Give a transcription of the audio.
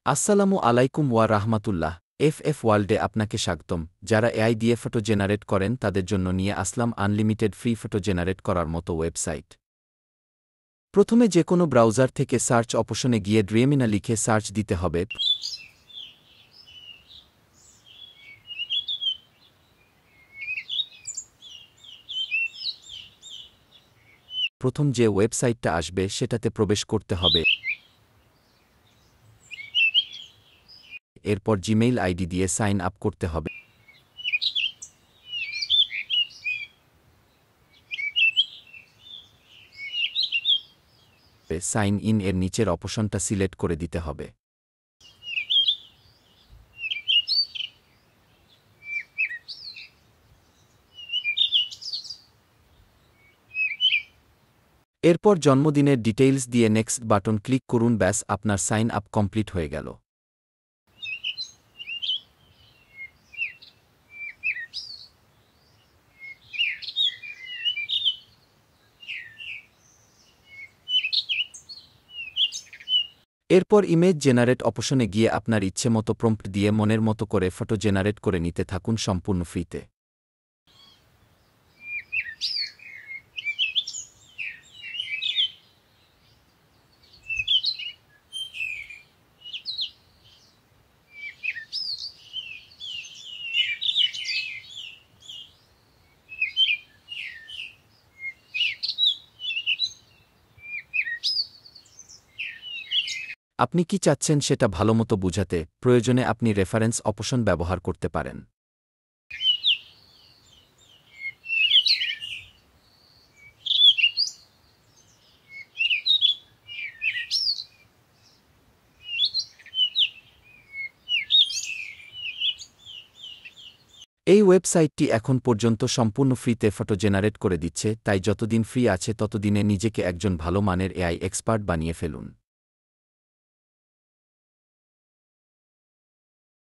আসসালামু আলাইকুম ওয়া রাহমাতুল্লাহ। এফএফ ওয়ার্ল্ডে আপনাকে স্বাগতম। যারা এআই দিয়ে ফটো জেনারেট করেন তাদের জন্য নিয়ে আসলাম আনলিমিটেড ফ্রি ফটো জেনারেট করার মতো ওয়েবসাইট। প্রথমে যে কোনো ব্রাউজার থেকে সার্চ অপশনে গিয়ে ড্রিমিনা লিখে সার্চ দিতে হবে। প্রথম যে ওয়েবসাইটটা আসবে সেটাতে প্রবেশ করতে হবে। এরপর জিমেইল আইডি দিয়ে সাইন আপ করতে হবে। সাইন ইন এর নিচের অপশনটা সিলেক্ট করে দিতে হবে। এরপর জন্মদিনের ডিটেইলস দিয়ে নেক্সট বাটন ক্লিক করুন। ব্যাস, আপনার সাইন আপ কমপ্লিট হয়ে গেল। এরপর ইমেজ জেনারেট অপশনে গিয়ে আপনার ইচ্ছেমতো প্রম্পট দিয়ে মনের মতো করে ফটো জেনারেট করে নিতে থাকুন সম্পূর্ণ ফ্রিতে। আপনি কি চাচ্ছেন সেটা ভালোমতো বুঝাতে, প্রয়োজনে আপনি রেফারেন্স অপশন ব্যবহার করতে পারেন। এই ওয়েবসাইটটি এখন পর্যন্ত সম্পূর্ণ ফ্রিতে ফটো জেনারেট করে দিচ্ছে, তাই যতদিন ফ্রি আছে ততদিনে নিজেকে একজন ভালো মানের এআই এক্সপার্ট বানিয়ে ফেলুন।